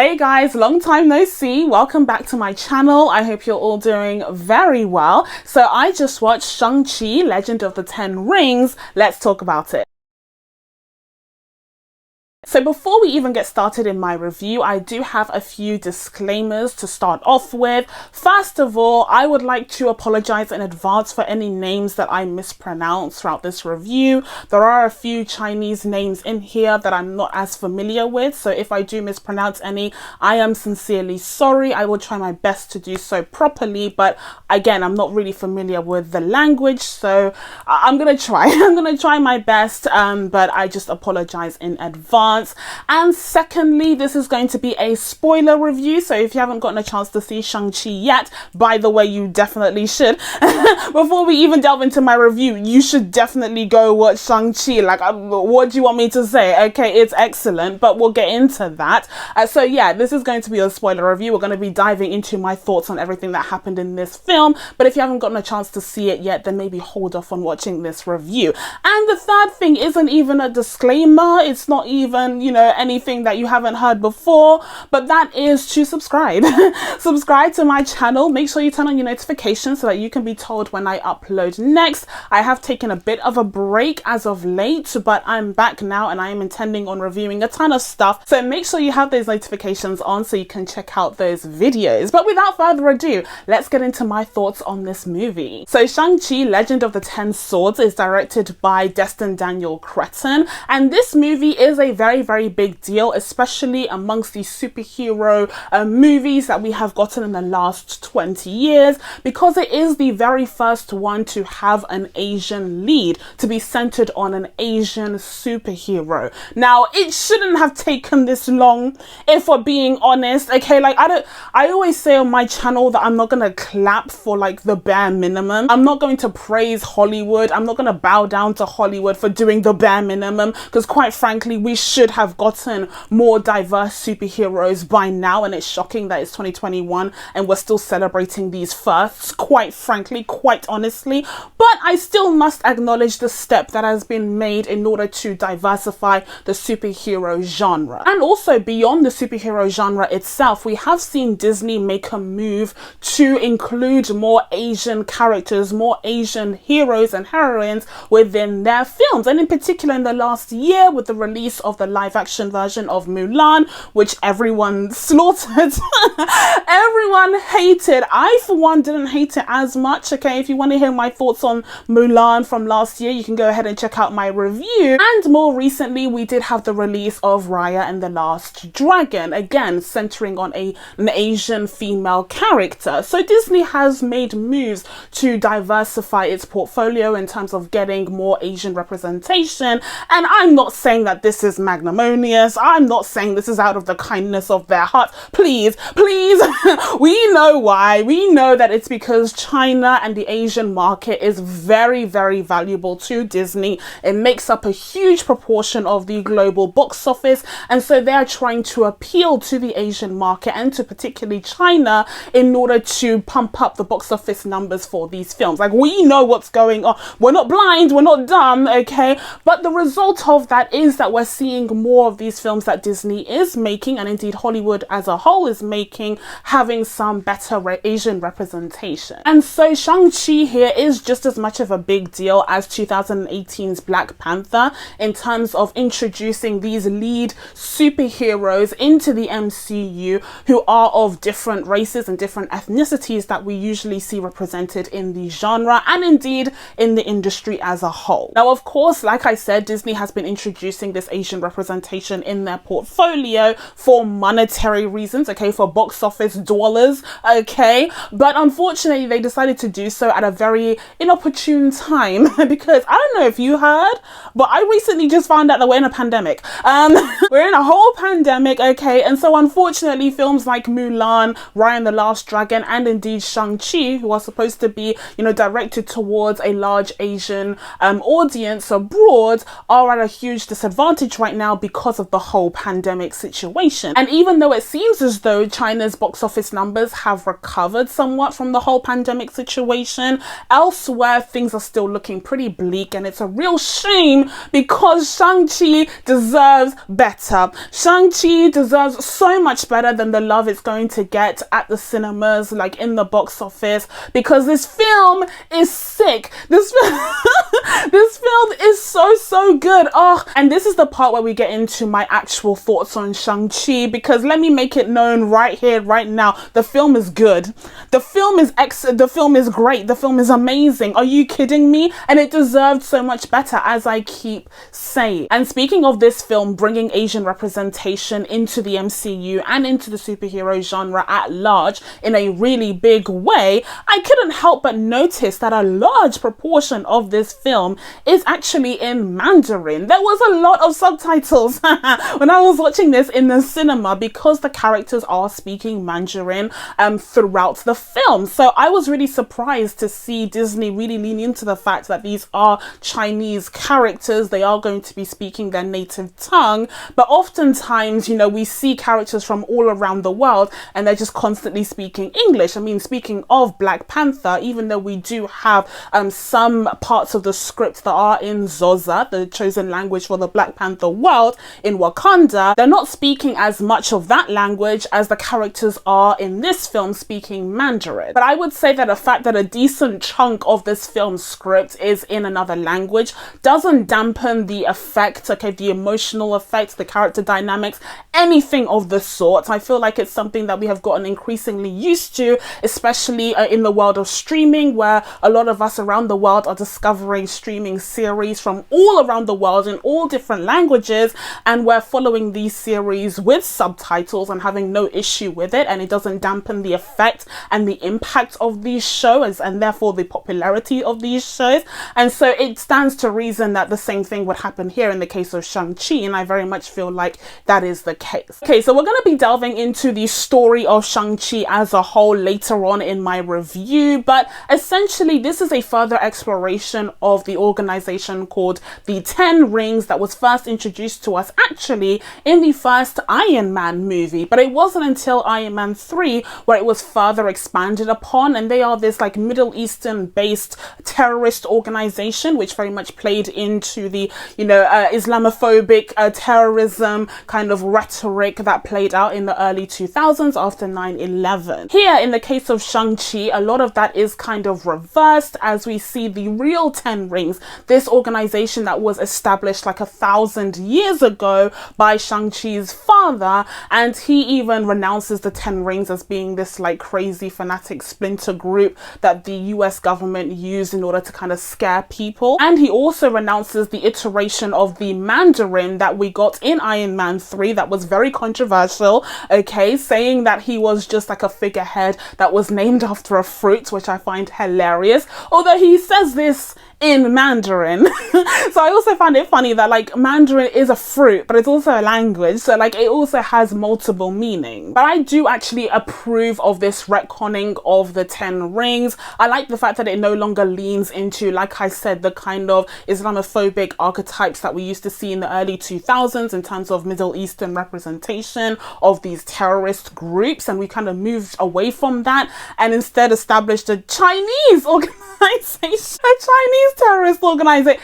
Hey guys, long time no see. Welcome back to my channel. I hope you're all doing very well. So I just watched Shang-Chi, Legend of the Ten Rings. Let's talk about it. So before we even get started in my review, I do have a few disclaimers to start off with. First of all, I would like to apologize in advance for any names that I mispronounce throughout this review. There are a few Chinese names in here that I'm not as familiar with, so if I do mispronounce any, I am sincerely sorry. I will try my best to do so properly, but again, I'm not really familiar with the language, so I'm gonna try. I'm gonna try my best, but I just apologize in advance. And secondly, this is going to be a spoiler review, so if you haven't gotten a chance to see Shang-Chi yet, by the way, you definitely should. Before we even delve into my review, you should definitely go watch Shang-Chi. Like, what do you want me to say? Okay, it's excellent, but we'll get into that. So yeah, this is going to be a spoiler review. We're going to be diving into my thoughts on everything that happened in this film, but if you haven't gotten a chance to see it yet, then maybe hold off on watching this review. And the third thing isn't even a disclaimer. It's not even, you know, anything that you haven't heard before, but that is to subscribe. Subscribe to my channel. Make sure you turn on your notifications so that you can be told when I upload next. I have taken a bit of a break as of late, but I'm back now and I am intending on reviewing a ton of stuff. So make sure you have those notifications on so you can check out those videos. But without further ado, let's get into my thoughts on this movie. So Shang-Chi, Legend of the Ten Swords is directed by Destin Daniel Cretton, and this movie is a very big deal, especially amongst these superhero movies that we have gotten in the last 20 years, because it is the very first one to have an Asian lead, to be centered on an Asian superhero. Now, it shouldn't have taken this long, if we're being honest. Okay, like I always say on my channel that I'm not gonna clap for like the bare minimum. I'm not going to praise Hollywood. I'm not gonna bow down to Hollywood for doing the bare minimum, because quite frankly, we should have gotten more diverse superheroes by now, and it's shocking that it's 2021 and we're still celebrating these firsts, quite frankly, quite honestly. But I still must acknowledge the step that has been made in order to diversify the superhero genre. And also beyond the superhero genre itself, we have seen Disney make a move to include more Asian characters, more Asian heroes and heroines within their films, and in particular in the last year with the release of the live action version of Mulan, which everyone slaughtered. Everyone hated. I for one didn't hate it as much. Okay, if you want to hear my thoughts on Mulan from last year, you can go ahead and check out my review. And more recently, we did have the release of Raya and the Last Dragon, again centering on an Asian female character. So Disney has made moves to diversify its portfolio in terms of getting more Asian representation, and I'm not saying that this is magnanimous. I'm not saying this is out of the kindness of their hearts. Please, we know why. We know that it's because China and the Asian market is very valuable to Disney. It makes up a huge proportion of the global box office, and so they're trying to appeal to the Asian market and to particularly China in order to pump up the box office numbers for these films. Like, we know what's going on. We're not blind, we're not dumb, okay? But the result of that is that we're seeing more of these films that Disney is making, and indeed Hollywood as a whole is making, having some better Asian representation. And so Shang-Chi here is just as much of a big deal as 2018's Black Panther in terms of introducing these lead superheroes into the MCU who are of different races and different ethnicities that we usually see represented in the genre and indeed in the industry as a whole. Now, of course, like I said, Disney has been introducing this Asian representation in their portfolio for monetary reasons, okay, for box office dollars, okay, but unfortunately they decided to do so at a very inopportune time because I don't know if you heard, but I recently just found out that we're in a pandemic. We're in a whole pandemic, okay, and so unfortunately films like Mulan, Raya and the Last Dragon, and indeed Shang-Chi, who are supposed to be, you know, directed towards a large Asian audience abroad, are at a huge disadvantage right now because of the whole pandemic situation. And even though it seems as though China's box office numbers have recovered somewhat from the whole pandemic situation, elsewhere things are still looking pretty bleak, and it's a real shame because Shang-Chi deserves better. Shang-Chi deserves so much better than the love it's going to get at the cinemas, like in the box office, because this film is sick. This film is so good. Oh, and this is the part where we get into my actual thoughts on Shang-Chi, because let me make it known right here, right now, the film is good. The film is excellent. The film is great. The film is amazing. Are you kidding me? And it deserved so much better, as I keep saying. And speaking of this film bringing Asian representation into the MCU and into the superhero genre at large in a really big way, I couldn't help but notice that a large proportion of this film is actually in Mandarin. There was a lot of subtitles when I was watching this in the cinema, because the characters are speaking Mandarin throughout the film. So I was really surprised to see Disney really lean into the fact that these are Chinese characters. They are going to be speaking their native tongue, but oftentimes, you know, we see characters from all around the world and they're just constantly speaking English. I mean, speaking of Black Panther, even though we do have some parts of the script that are in Xhosa, the chosen language for the Black Panther world in Wakanda, they're not speaking as much of that language as the characters are in this film speaking Mandarin. But I would say that the fact that a decent chunk of this film's script is in another language doesn't dampen the effect, okay, the emotional effect, the character dynamics, anything of the sort. I feel like it's something that we have gotten increasingly used to, especially in the world of streaming, where a lot of us around the world are discovering streaming series from all around the world in all different languages, and we're following these series with subtitles and having no issue with it, and it doesn't dampen the effect and the impact of these shows, and therefore the popularity of these shows. And so it stands to reason that the same thing would happen here in the case of Shang-Chi, and I very much feel like that is the case. Okay, so we're going to be delving into the story of Shang-Chi as a whole later on in my review, but essentially this is a further exploration of the organization called the Ten Rings that was first introduced to us actually in the first Iron Man movie, but it wasn't until Iron Man 3 where it was further expanded upon. And they are this like Middle Eastern based terrorist organization which very much played into the, you know, Islamophobic terrorism kind of rhetoric that played out in the early 2000s after 9/11. Here in the case of Shang-Chi, a lot of that is kind of reversed, as we see the real Ten Rings, this organization that was established like 1,000 years ago by Shang-Chi's father, and he even renounces the Ten Rings as being this like crazy fanatic splinter group that the US government used in order to kind of scare people. And he also renounces the iteration of the Mandarin that we got in Iron Man 3 that was very controversial, okay, saying that he was just like a figurehead that was named after a fruit, which I find hilarious, although he says this in Mandarin. So I also find it funny that like Mandarin is a fruit, but it's also a language, so like it also has multiple meanings. But I do actually approve of this retconning of the Ten Rings. I like the fact that it no longer leans into, like I said, the kind of Islamophobic archetypes that we used to see in the early 2000s in terms of Middle Eastern representation of these terrorist groups, and we kind of moved away from that and instead established a Chinese organization, a Chinese terrorist organization.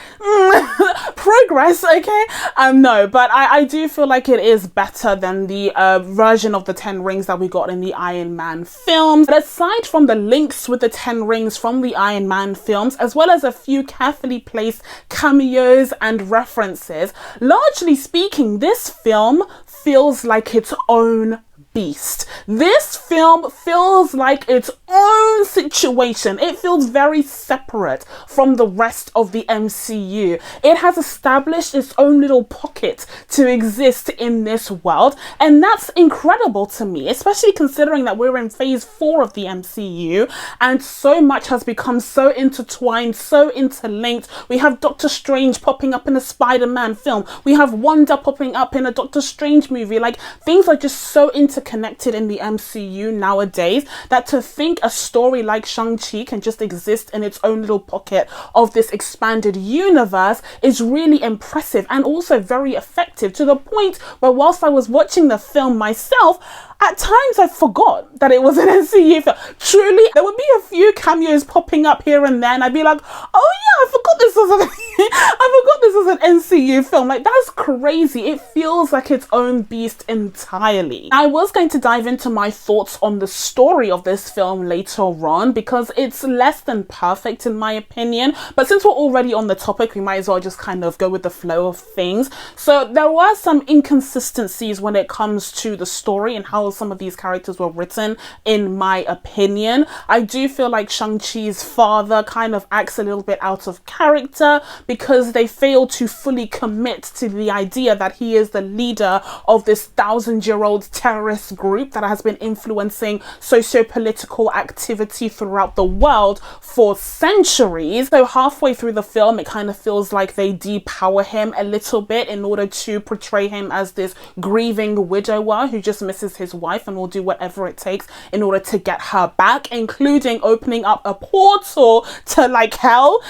Progress, okay? No, but I do feel like it is better than the version of the Ten Rings that we got in the Iron Man films. But aside from the links with the Ten Rings from the Iron Man films, as well as a few carefully placed cameos and references, largely speaking, this film feels like its own beast. This film feels like its own situation. It feels very separate from the rest of the MCU. It has established its own little pocket to exist in this world, and that's incredible to me, especially considering that we're in phase 4 of the MCU and so much has become so intertwined, so interlinked. We have Doctor Strange popping up in a Spider-Man film. We have Wanda popping up in a Doctor Strange movie. Like, things are just so interconnected interconnected in the MCU nowadays that to think a story like Shang-Chi can just exist in its own little pocket of this expanded universe is really impressive and also very effective, to the point where whilst I was watching the film myself, at times I forgot that it was an MCU film. Truly, there would be a few cameos popping up here and there, and I'd be like, oh yeah, I forgot this was an MCU film. Like, that's crazy. It feels like its own beast entirely. I was going to dive into my thoughts on the story of this film later on, because it's less than perfect in my opinion. But since we're already on the topic, we might as well just kind of go with the flow of things. So there were some inconsistencies when it comes to the story and how some of these characters were written, in my opinion. I do feel like Shang-Chi's father kind of acts a little bit out of character because they fail to fully commit to the idea that he is the leader of this 1,000-year-old terrorist group that has been influencing socio-political activity throughout the world for centuries. So halfway through the film, it kind of feels like they depower him a little bit in order to portray him as this grieving widower who just misses his wife and will do whatever it takes in order to get her back, including opening up a portal to like hell,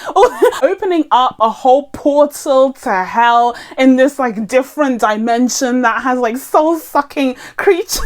opening up a whole portal to hell in this like different dimension that has like soul-sucking creatures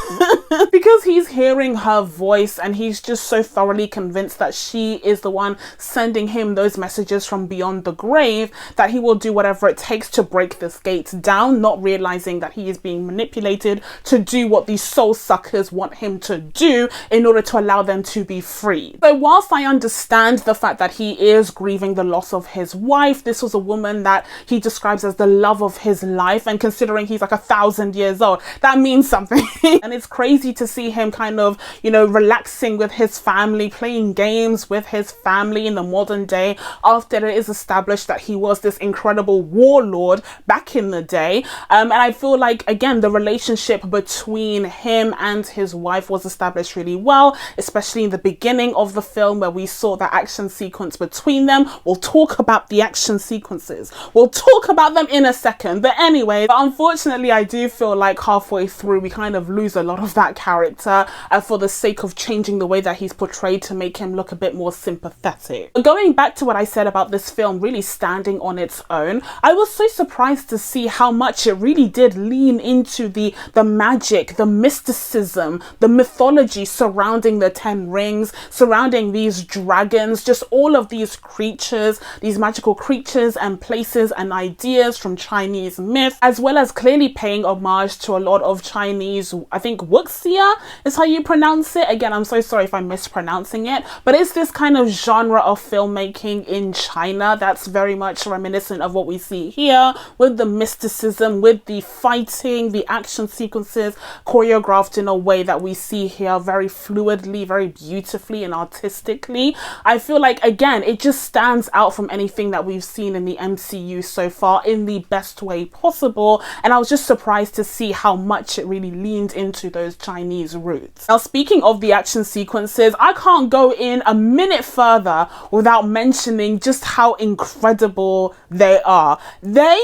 because he's hearing her voice and he's just so thoroughly convinced that she is the one sending him those messages from beyond the grave that he will do whatever it takes to break this gate down, not realizing that he is being manipulated to do what these soul suckers want him to do in order to allow them to be free. So whilst I understand the fact that he is grieving the loss of his wife, this was a woman that he describes as the love of his life, and considering he's like 1,000 years old, that means something. And it's crazy to see him kind of, you know, relaxing with his family, playing games with his family in the modern day after it is established that he was this incredible warlord back in the day. And I feel like, again, the relationship between him and his wife was established really well, especially in the beginning of the film where we saw that action sequence between them. We'll talk about the action sequences. We'll talk about them in a second. But anyway, unfortunately, I do feel like halfway through we kind of lose a lot of that character for the sake of changing the way that he's portrayed to make him look a bit more sympathetic. But going back to what I said about this film really standing on its own, I was so surprised to see how much it really did lean into the magic, the mysticism, the mythology surrounding the 10 rings, surrounding these dragons, just all of these creatures, these magical creatures and places and ideas from Chinese myth, as well as clearly paying homage to a lot of Chinese, I think wuxia is how you pronounce it. Again, I'm so sorry if I'm mispronouncing it, but it's this kind of genre of filmmaking in China that's very much reminiscent of what we see here, with the mysticism, with the fighting, the action sequences choreographed in a way that we see here very fluidly, very beautifully and artistically. I feel like, again, it just stands out from anything that we've seen in the MCU so far in the best way possible, and I was just surprised to see how much it really leaned into those Chinese roots. Now, speaking of the action sequences, I can't go in a minute further without mentioning just how incredible they are. They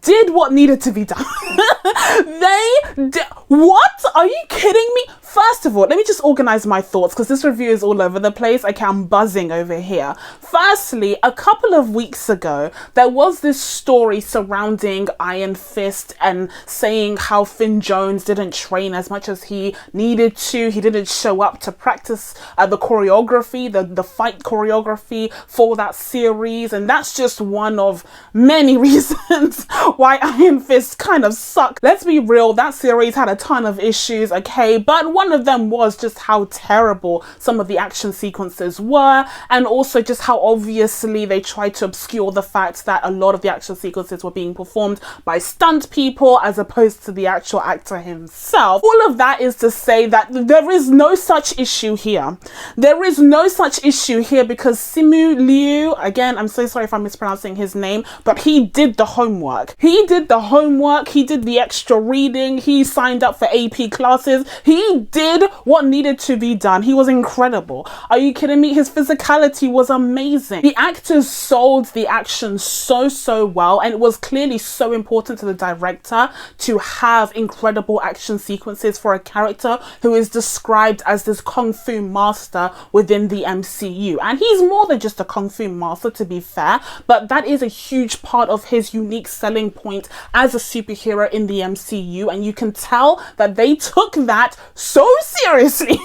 did what needed to be done. What? Are you kidding me? First of all, let me just organize my thoughts because this review is all over the place. Okay, I'm buzzing over here. Firstly, a couple of weeks ago, there was this story surrounding Iron Fist and saying how Finn Jones didn't train as much as he needed to. He didn't show up to practice the choreography, the fight choreography for that series. And that's just one of many reasons why Iron Fist kind of sucked. Let's be real, that series had a ton of issues, okay? But one of them was just how terrible some of the action sequences were, and also just how obviously they tried to obscure the fact that a lot of the action sequences were being performed by stunt people as opposed to the actual actor himself. All of that is to say that there is no such issue here. There is no such issue here because Simu Liu, again, I'm so sorry if I'm mispronouncing his name, but he did the homework. He did the homework, he did the extra reading, he signed up for AP classes, he did what needed to be done. He was incredible. Are you kidding me? His physicality was amazing. The actors sold the action so well, and it was clearly so important to the director to have incredible action sequences for a character who is described as this kung fu master within the MCU. And he's more than just a kung fu master, to be fair, but that is a huge part of his unique selling point as a superhero in the MCU, and you can tell that they took that so seriously.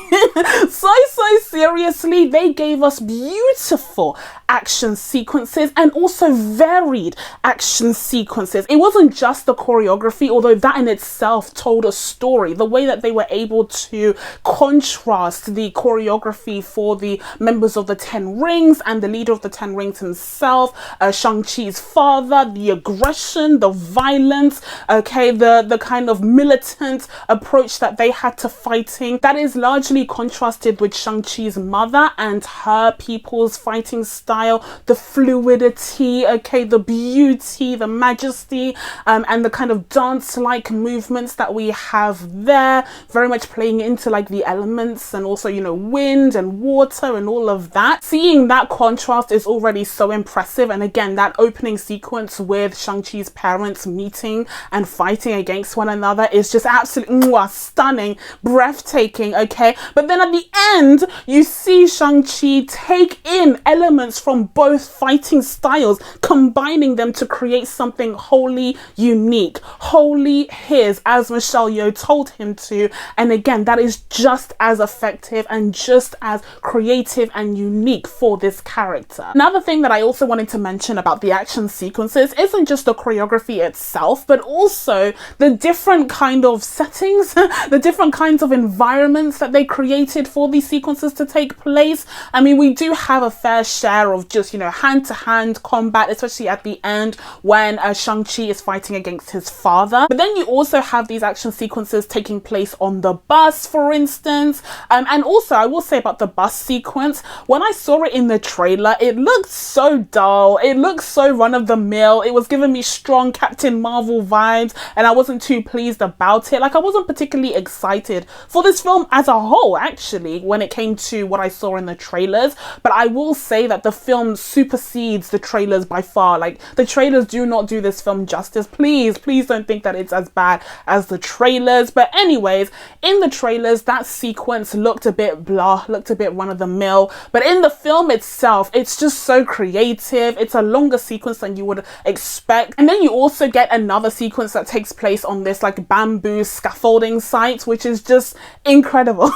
so seriously. They gave us beautiful action sequences and also varied action sequences. It wasn't just the choreography, although that in itself told a story. The way that they were able to contrast the choreography for the members of the Ten Rings and the leader of the Ten Rings himself, Shang-Chi's father, the aggression, the violence, okay, the kind of militant approach that they had to fighting, that is largely contrasted with Shang-Chi's mother and her people's fighting style, the fluidity, okay, the beauty, the majesty, and the kind of dance-like movements that we have there, very much playing into like the elements and also, you know, wind and water and all of that. Seeing that contrast is already so impressive. And again, that opening sequence with Shang-Chi's parents meeting and fighting against one another is just absolutely stunning, breathtaking, okay? But then at the end, you see Shang-Chi take in elements from both fighting styles, combining them to create something wholly unique, wholly his, as Michelle Yeoh told him to. And again, that is just as effective and just as creative and unique for this character. Another thing that I also wanted to mention about the action sequences isn't just the choreography itself, but also the different kind of settings, the different kinds of environments that they created for these sequences to take place. I mean, we do have a fair share of just, you know, hand-to-hand combat, especially at the end when Shang-Chi is fighting against his father. But then you also have these action sequences taking place on the bus, for instance. And also, I will say about the bus sequence, when I saw it in the trailer, it looked so dull. It looked so run-of-the-mill. It was giving me strong Captain Marvel vibes, and I wasn't too pleased about it. Like, I wasn't particularly excited for this film as a whole, actually, when it came to what I saw in the trailers. But I will say that the film supersedes the trailers by far. Like, the trailers do not do this film justice. Please don't think that it's as bad as the trailers. But anyways, in the trailers, that sequence looked a bit blah, looked a bit run-of-the-mill. But in the film itself, it's just so creative. It's a longer sequence than you would expect. And then you also get another sequence that takes place on this like bamboo scaffolding site, which is just incredible.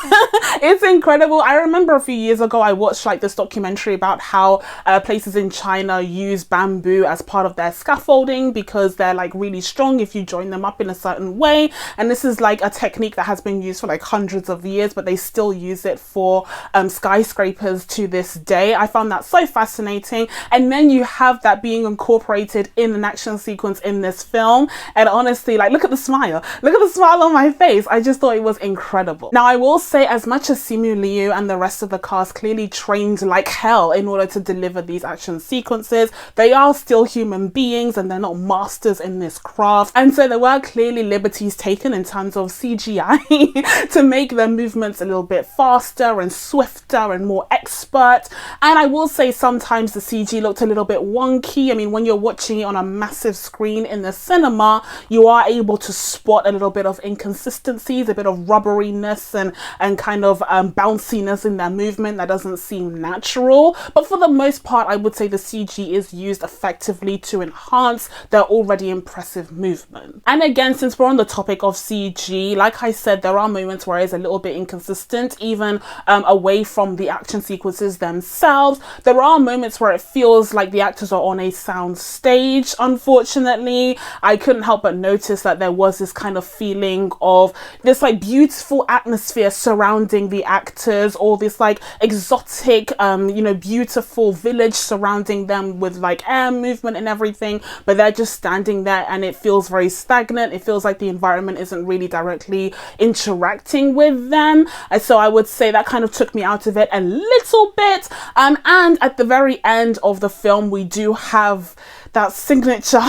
It's incredible. I remember a few years ago, I watched like this documentary about how places in China use bamboo as part of their scaffolding because they're like really strong if you join them up in a certain way. And this is like a technique that has been used for like hundreds of years, but they still use it for skyscrapers to this day. I found that so fascinating. And then you have that being incorporated in an action sequence in this film. And honestly, like, look at the smile. Look at the smile on my face. I just thought it was incredible. Now, I will say, as much as Simu Liu and the rest of the cast clearly trained like hell in order to deliver these action sequences, they are still human beings and they're not masters in this craft. And so there were clearly liberties taken in terms of CGI to make their movements a little bit faster and swifter and more expert. And I will say sometimes the CG looked a little bit wonky. I mean, when you're watching it on a massive screen in the cinema, you are able to spot a little bit of inconsistencies, a bit of rubberiness and kind of bounciness in their movement that doesn't seem natural. But for the most part, I would say the CG is used effectively to enhance their already impressive movement. And again, since we're on the topic of CG, like I said, there are moments where it's a little bit inconsistent, even away from the action sequences themselves. There are moments where it feels like the actors are on a sound stage. Unfortunately, I couldn't help but notice that there was this kind of feeling of this like beautiful atmosphere surrounding the actors, or this like exotic, you know, beautiful village surrounding them with like air movement and everything, but they're just standing there and it feels very stagnant. It feels like the environment isn't really directly interacting with them. And so I would say that kind of took me out of it a little bit. And at the very end of the film, we do have that signature.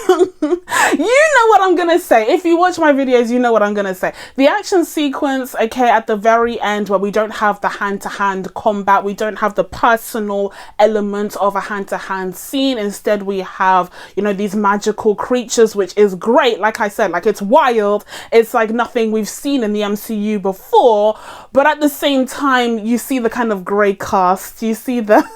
You know what I'm gonna say. If you watch my videos, you know what I'm gonna say. The action sequence, okay, at the very end, where we don't have the hand-to-hand combat, we don't have the personal element of a hand-to-hand scene. Instead, we have, you know, these magical creatures, which is great. Like I said, like, it's wild. It's like nothing we've seen in the MCU before. But at the same time, you see the kind of grey cast. You see the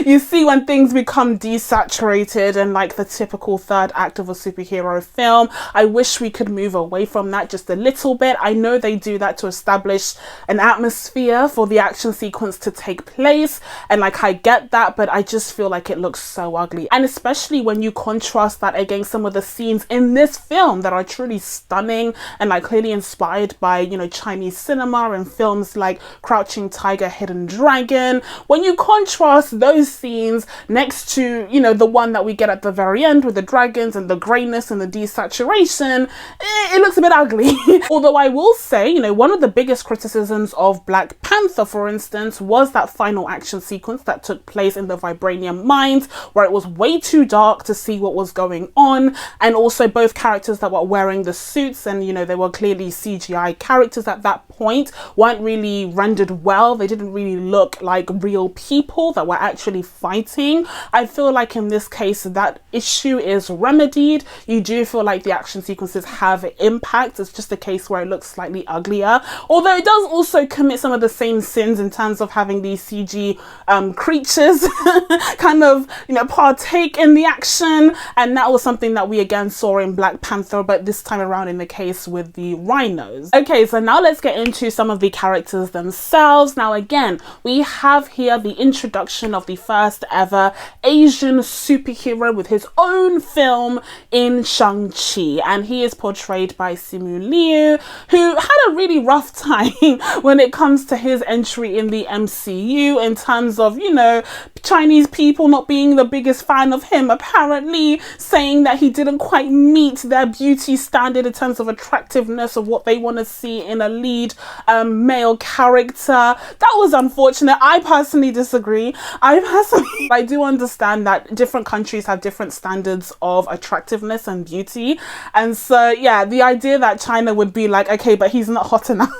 you see when things become desaturated and like the typical third act of a superhero film. I wish we could move away from that just a little bit. I know they do that to establish an atmosphere for the action sequence to take place, and like I get that, but I just feel like it looks so ugly. And especially when you contrast that against some of the scenes in this film that are truly stunning and like clearly inspired by, you know, Chinese cinema and films like Crouching Tiger, Hidden Dragon. When you contrast those scenes next to, you know, the one that we get at the very end with the dragons and the greyness and the desaturation, it looks a bit ugly. Although I will say, you know, one of the biggest criticisms of Black Panther, for instance, was that final action sequence that took place in the vibranium mines, where it was way too dark to see what was going on, and also both characters that were wearing the suits, and you know, they were clearly CGI characters at that point, weren't really rendered well. They didn't really look like real people that were actually fighting. I feel like in this case that issue is remedied. You do feel like the action sequences have impact. It's just a case where it looks slightly uglier, although it does also commit some of the same sins in terms of having these CG creatures kind of, you know, partake in the action, and that was something that we again saw in Black Panther, but this time around in the case with the rhinos. Okay, so now let's get into some of the characters themselves. Now again, we have here the introduction of the first ever Asian superhero with his own film in Shang-Chi, and he is portrayed by Simu Liu, who had a really rough time when it comes to his entry in the MCU in terms of, you know, Chinese people not being the biggest fan of him, apparently saying that he didn't quite meet their beauty standard in terms of attractiveness of what they want to see in a lead male character. That was unfortunate. I personally disagree. I do understand that different countries have different standards of attractiveness and beauty, and so yeah, the idea that China would be like, okay, but he's not hot enough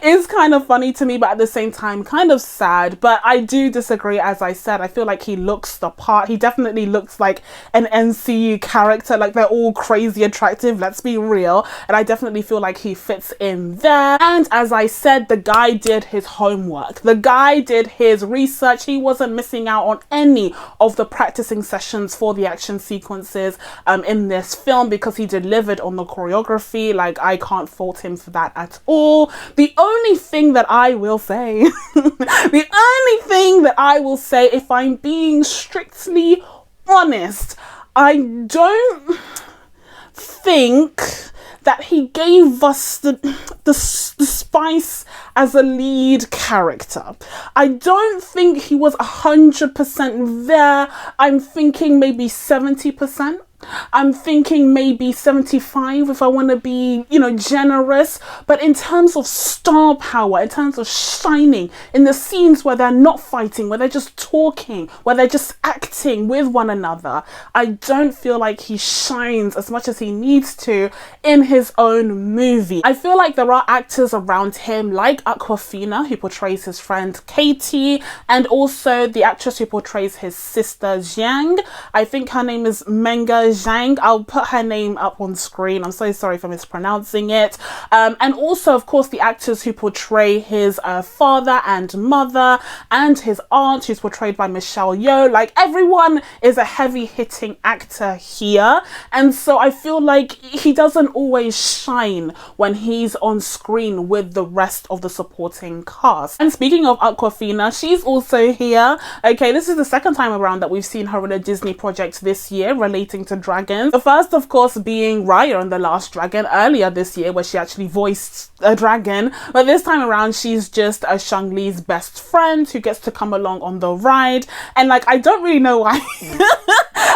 is kind of funny to me, but at the same time kind of sad. But I do disagree. As I said, I feel like he looks the part. He definitely looks like an MCU character. Like, they're all crazy attractive, let's be real, and I definitely feel like he fits in there. And as I said, the guy did his homework. The guy did his research. He wasn't missing out on any of the practicing sessions for the action sequences in this film, because he delivered on the choreography. Like, I can't fault him for that at all. The only thing that I will say, the only thing that I will say, if I'm being strictly honest, I don't think that he gave us the spice as a lead character. I don't think he was 100% there. I'm thinking maybe 70%. I'm thinking maybe 75 if I want to be, you know, generous. But in terms of star power, in terms of shining in the scenes where they're not fighting, where they're just talking, where they're just acting with one another, I don't feel like he shines as much as he needs to in his own movie. I feel like there are actors around him like Awkwafina, who portrays his friend Katie, and also the actress who portrays his sister Zhang. I think her name is Menga Zhang. I'll put her name up on screen. I'm so sorry for mispronouncing it. And also, of course, the actors who portray his father and mother, and his aunt, who's portrayed by Michelle Yeoh. Like, everyone is a heavy-hitting actor here, and so I feel like he doesn't always shine when he's on screen with the rest of the supporting cast. And speaking of Awkwafina, she's also here. Okay, this is the second time around that we've seen her in a Disney project this year relating to dragons. The first, of course, being Raya and the Last Dragon earlier this year, where she actually voiced a dragon, but this time around she's just a Shang-Li's best friend who gets to come along on the ride. And like, I don't really know why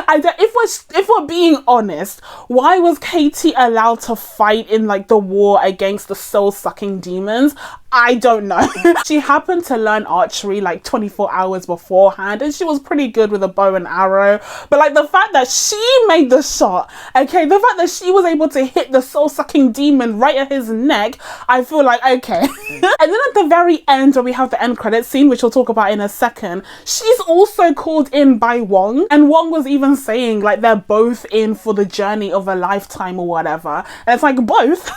If we're being honest, why was Katie allowed to fight in like the war against the soul-sucking demons? I don't know. She happened to learn archery like 24 hours beforehand, and she was pretty good with a bow and arrow. But like the fact that she made the shot, okay, the fact that she was able to hit the soul-sucking demon right at his neck, I feel like, okay. And then at the very end, where we have the end credit scene, which we'll talk about in a second, she's also called in by Wong, and Wong was even saying like they're both in for the journey of a lifetime or whatever. And it's like, both?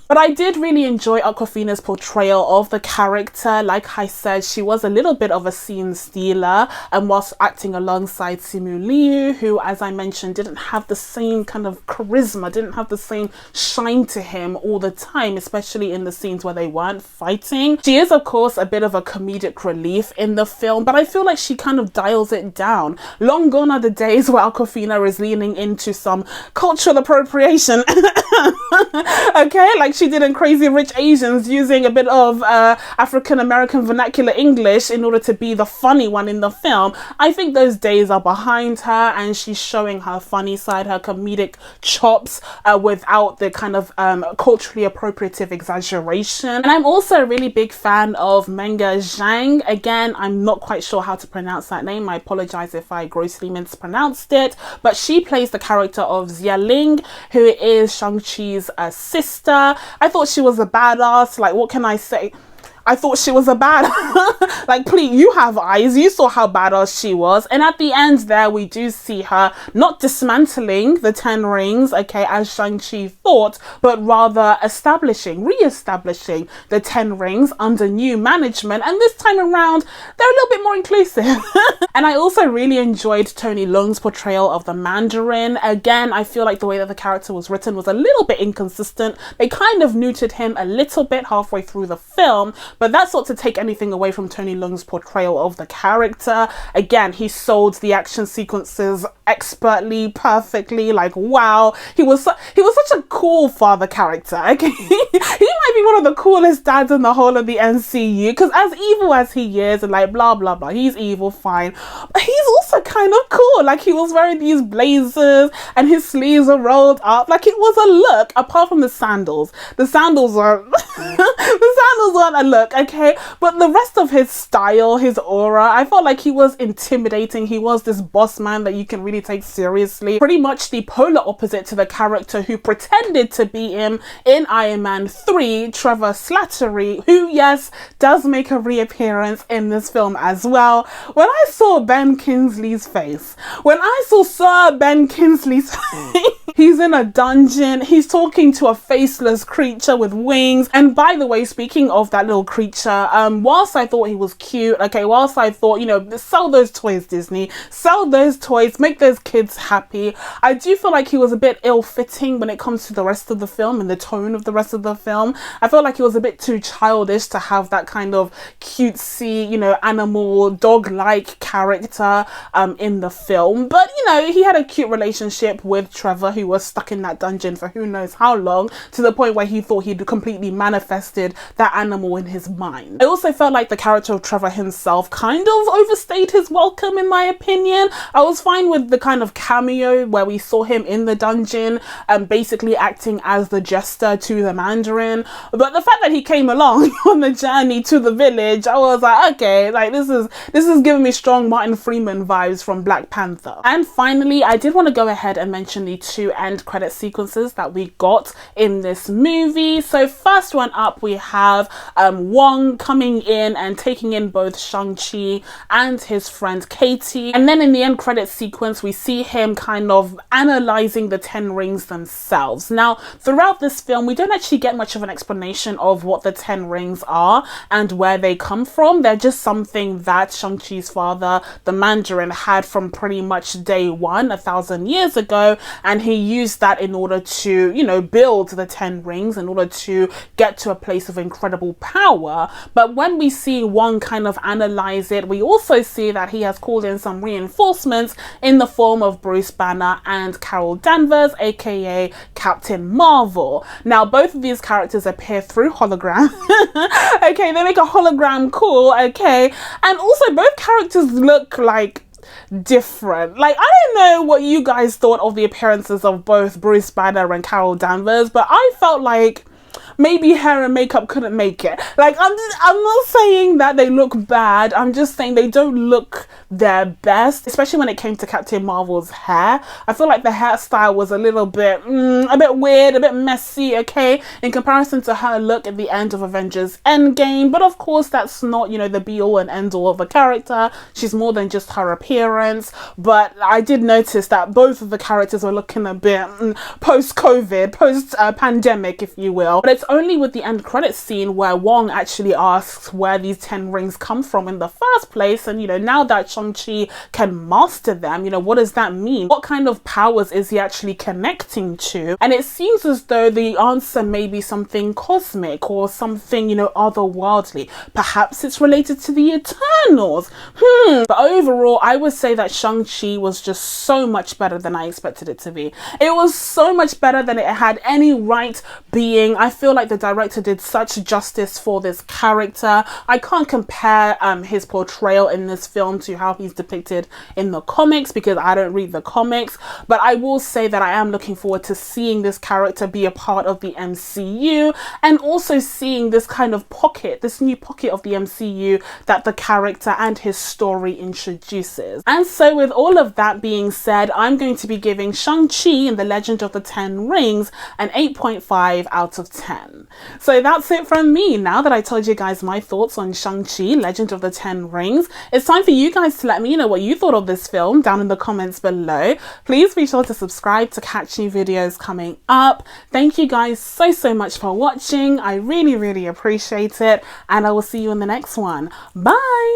But I did really enjoy Awkwafina's portrayal of the character. Like I said, she was a little bit of a scene stealer, and whilst acting alongside Simu Liu, who, as I mentioned, didn't have the same kind of charisma, didn't have the same shine to him all the time, especially in the scenes where they weren't fighting. She is, of course, a bit of a comedic relief in the film, but I feel like she kind of dials it down. Long gone are the days where Awkwafina is leaning into some cultural appropriation. Okay, like she did in Crazy Rich Asians, using a bit of African-American vernacular English in order to be the funny one in the film. I think those days are behind her, and she's showing her funny side, her comedic chops, without the kind of culturally appropriative exaggeration. And I'm also a really big fan of Menga Zhang. Again, I'm not quite sure how to pronounce that name. I apologize if I grossly mispronounced it, but she plays the character of Xia Ling, who is Shang-Chi's sister. I thought she was a badass. Like, what can I say? I thought she was a badass. Like, please, you have eyes. You saw how badass she was. And at the end there, we do see her not dismantling the 10 rings, okay, as Shang-Chi thought, but rather re-establishing the 10 rings under new management. And this time around, they're a little bit more inclusive. And I also really enjoyed Tony Leung's portrayal of the Mandarin. Again, I feel like the way that the character was written was a little bit inconsistent. They kind of neutered him a little bit halfway through the film, but that's not to take anything away from Tony Leung's portrayal of the character. Again, he sold the action sequences expertly, perfectly. Like, wow, he was such a cool father character. Okay, he might be one of the coolest dads in the whole of the MCU, because as evil as he is, and like blah blah blah, he's evil, fine, but he's also kind of cool. Like, he was wearing these blazers and his sleeves are rolled up. Like, it was a look, apart from the sandals. The sandals are the sandals weren't a look, okay, but the rest of his style, his aura, I felt like he was intimidating. He was this boss man that you can really take seriously. Pretty much the polar opposite to the character who pretended to be him in Iron Man 3, Trevor Slattery, who, yes, does make a reappearance in this film as well. When I saw Ben Kingsley's face, when I saw Sir Ben Kingsley's face, he's in a dungeon, he's talking to a faceless creature with wings. And by the way, speaking of that little creature, whilst I thought he was cute, okay, whilst I thought, you know, sell those toys, Disney, sell those toys, make those kids happy, I do feel like he was a bit ill-fitting when it comes to the rest of the film and the tone of the rest of the film. I felt like he was a bit too childish to have that kind of cutesy, you know, animal, dog-like character in the film. But, you know, he had a cute relationship with Trevor, who was stuck in that dungeon for who knows how long, to the point where he thought he'd completely manifested that animal in his mind. I also felt like the character of Trevor himself kind of overstayed his welcome, in my opinion. I was fine with the kind of cameo where we saw him in the dungeon, basically acting as the jester to the Mandarin, but the fact that he came along on the journey to the village, I was like, okay, like this is giving me strong Martin Freeman vibes from Black Panther. And finally, I did want to go ahead and mention the 2 end credit sequences that we got in this movie. So first one up, we have Wong coming in and taking in both Shang-Chi and his friend Katie. And then in the end credit sequence, we see him kind of analyzing the 10 rings themselves. Now, throughout this film, we don't actually get much of an explanation of what the 10 rings are and where they come from. They're just something that Shang-Chi's father, the Mandarin, had from pretty much day one, 1,000 years ago, and he used that in order to, you know, build the 10 rings, in order to get to a place of incredible power. But when we see Wong kind of analyze it, we also see that he has called in some reinforcements in the form of Bruce Banner and Carol Danvers, aka Captain Marvel. Now, both of these characters appear through hologram. Okay, they make a hologram call, okay, and also both characters look like different. Like, I don't know what you guys thought of the appearances of both Bruce Banner and Carol Danvers, but I felt like maybe hair and makeup couldn't make it. Like, I'm not saying that they look bad. I'm just saying they don't look their best, especially when it came to Captain Marvel's hair. I feel like the hairstyle was a little bit, a bit weird, a bit messy, okay, in comparison to her look at the end of Avengers Endgame. But of course, that's not, you know, the be all and end all of a character. She's more than just her appearance. But I did notice that both of the characters were looking a bit post-COVID, post-pandemic, if you will. But it's only with the end credits scene where Wong actually asks where these 10 rings come from in the first place. And, you know, now that Shang-Chi can master them, you know, what does that mean? What kind of powers is he actually connecting to? And it seems as though the answer may be something cosmic or something, you know, otherworldly. Perhaps it's related to the Eternals. But overall, I would say that Shang-Chi was just so much better than I expected it to be. It was so much better than it had any right being. I feel like the director did such justice for this character. I can't compare his portrayal in this film to how he's depicted in the comics because I don't read the comics, but I will say that I am looking forward to seeing this character be a part of the MCU and also seeing this kind of pocket, this new pocket of the MCU that the character and his story introduces. And so with all of that being said, I'm going to be giving Shang-Chi and the Legend of the Ten Rings an 8.5 out of 10. So that's it from me. Now that I told you guys my thoughts on Shang-Chi, Legend of the Ten Rings, it's time for you guys to let me know what you thought of this film down in the comments below. Please be sure to subscribe to catch new videos coming up. Thank you guys so much for watching. I really appreciate it, and I will see you in the next one. Bye!